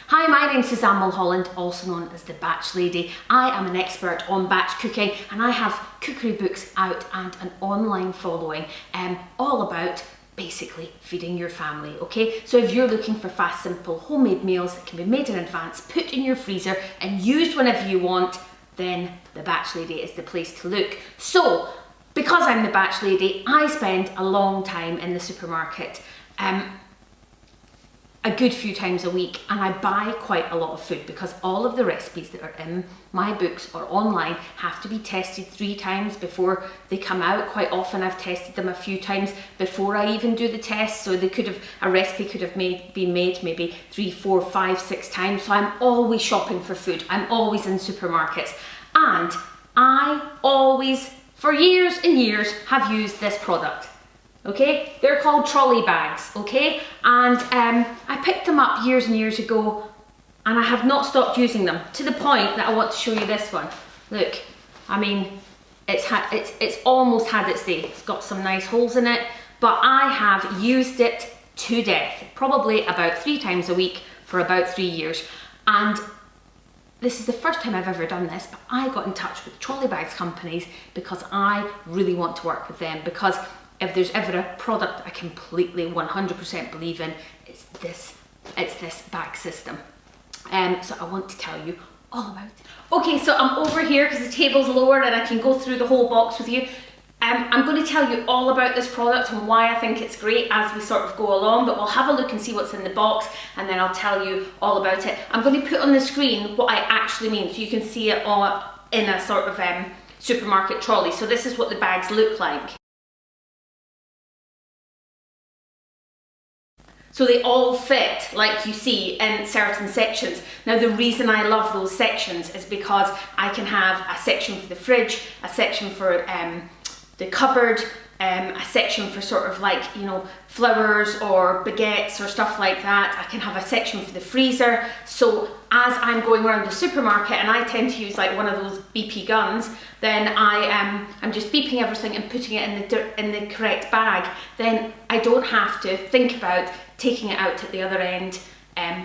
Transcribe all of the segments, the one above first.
Hi, my name's Suzanne Mulholland, also known as the Batch Lady. I am an expert on batch cooking and I have cookery books out and an online following all about basically feeding your family, okay? So if you're looking for fast, simple, homemade meals that can be made in advance, put in your freezer and used whenever you want, then the Batch Lady is the place to look. So, because I'm the Batch Lady, I spend a long time in the supermarket, a good few times a week, and I buy quite a lot of food because all of the recipes that are in my books or online have to be tested 3 times before they come out. Quite often I've tested them a few times before I even do the test, so a recipe could have been made maybe 3, 4, 5, 6 times. So I'm always shopping for food, I'm always in supermarkets, and I always, for years and years, have used this product. Okay, they're called trolley bags, okay? And I picked them up years and years ago and I have not stopped using them, to the point that I want to show you this one. Look, I mean, it's almost had its day. It's got some nice holes in it, but I have used it to death, probably about 3 times a week for about 3 years. And this is the first time I've ever done this, but I got in touch with trolley bags companies because I really want to work with them, because if there's ever a product I completely 100% believe in, it's this bag system. So I want to tell you all about it. Okay, so I'm over here because the table's lower and I can go through the whole box with you. I'm going to tell you all about this product and why I think it's great as we sort of go along, but we'll have a look and see what's in the box and then I'll tell you all about it. I'm going to put on the screen what I actually mean so you can see it all in a sort of supermarket trolley. So this is what the bags look like. So they all fit, like you see, in certain sections. Now the reason I love those sections is because I can have a section for the fridge, a section for the cupboard, a section for sort of like, you know, flowers or baguettes or stuff like that. I can have a section for the freezer. So as I'm going around the supermarket, and I tend to use like one of those BP guns, then I'm just beeping everything and putting it in the correct bag. Then I don't have to think about taking it out at the other end,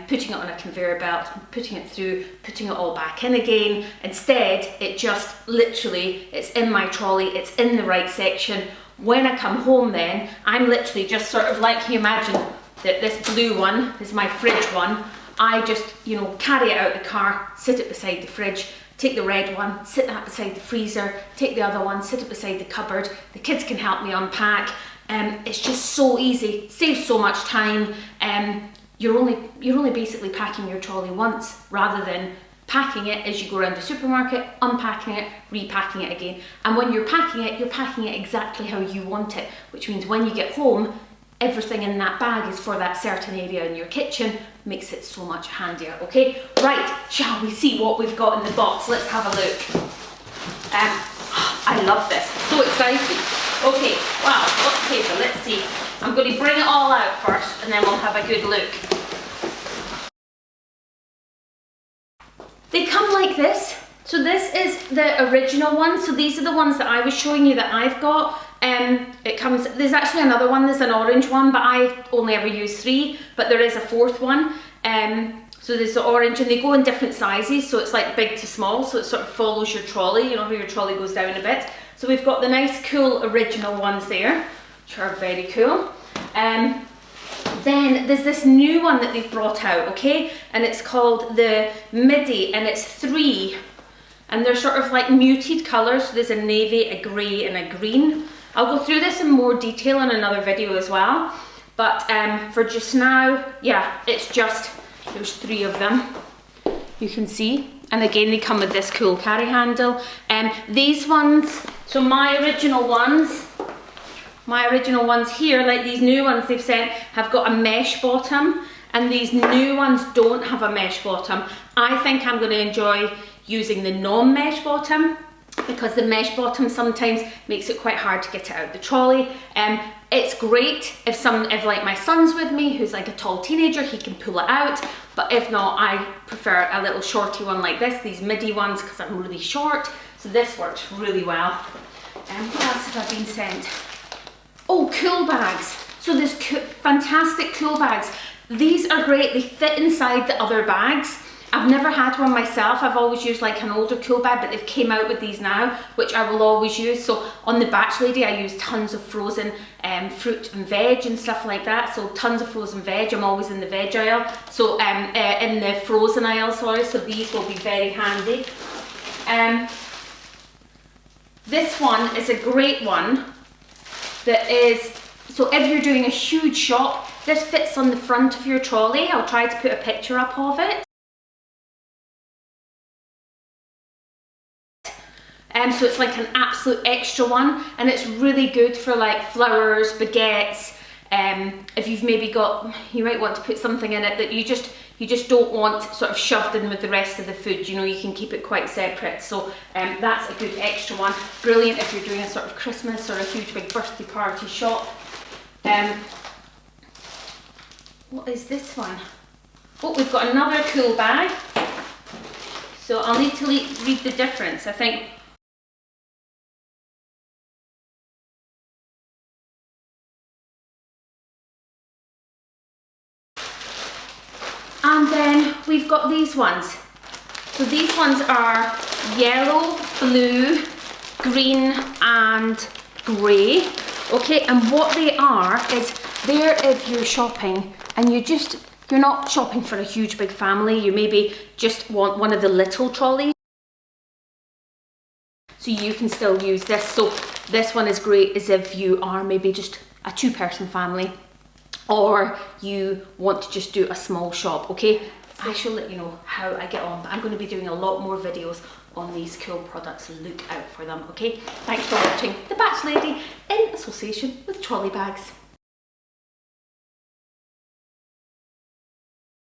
putting it on a conveyor belt, putting it through, putting it all back in again. Instead, it just literally, it's in my trolley, it's in the right section. When I come home then, I'm literally just sort of like, you imagine that this blue one is my fridge one. I just, you know, carry it out the car, sit it beside the fridge, take the red one, sit that beside the freezer, take the other one, sit it beside the cupboard. The kids can help me unpack. It's just so easy, saves so much time. You're only basically packing your trolley once rather than packing it as you go around the supermarket, unpacking it, repacking it again. And when you're packing it exactly how you want it, which means when you get home, everything in that bag is for that certain area in your kitchen, makes it so much handier, okay? Right, shall we see what we've got in the box? Let's have a look. I love this, so exciting. Okay, wow, what's the paper? Let's see. I'm going to bring it all out first and then we'll have a good look. They come like this. So this is the original one. So these are the ones that I was showing you that I've got. It comes, there's actually another one, there's an orange one, but I only ever use 3, but there is a 4th one. So there's the orange and they go in different sizes. So it's like big to small. So it sort of follows your trolley, you know how your trolley goes down a bit. So we've got the nice cool original ones there, which are very cool. Then there's this new one that they've brought out, okay? And it's called the Midi and it's 3. And they're sort of like muted colours. So there's a navy, a grey and a green. I'll go through this in more detail in another video as well. But for just now, yeah, it's just, there's 3 of them, you can see. And again, they come with this cool carry handle. These ones, so my original ones here, like these new ones they've sent, have got a mesh bottom, and these new ones don't have a mesh bottom. I think I'm going to enjoy using the non-mesh bottom, because the mesh bottom sometimes makes it quite hard to get it out the trolley. It's great if like my son's with me, who's like a tall teenager, he can pull it out. But if not, I prefer a little shorty one like this, these midi ones, because I'm really short. So this works really well. What else have I been sent? Oh, cool bags. So there's fantastic cool bags. These are great, they fit inside the other bags. I've never had one myself, I've always used like an older cool bag, but they've came out with these now, which I will always use. So on the Batch Lady, I use tons of frozen fruit and veg and stuff like that. So tons of frozen veg, I'm always in the veg aisle. So in the frozen aisle, sorry, so these will be very handy. This one is a great one that is, so if you're doing a huge shop, this fits on the front of your trolley. I'll try to put a picture up of it. So it's like an absolute extra one, and it's really good for like flowers, baguettes. If you've maybe got, you might want to put something in it that you just don't want sort of shoved in with the rest of the food. You know, you can keep it quite separate. So that's a good extra one. Brilliant if you're doing a sort of Christmas or a huge big birthday party shop. What is this one? Oh, we've got another cool bag. So I'll need to read the difference, I think. And then we've got these ones. So these ones are yellow, blue, green and grey. Okay, and what they are is they're if you're shopping and you're not shopping for a huge big family, you maybe just want one of the little trolleys. So you can still use this. So this one is great as if you are maybe just a 2-person family, or you want to just do a small shop, okay? I shall let you know how I get on, but I'm going to be doing a lot more videos on these cool products, so look out for them, okay? Thanks for watching The Batch Lady in association with Trolley Bags.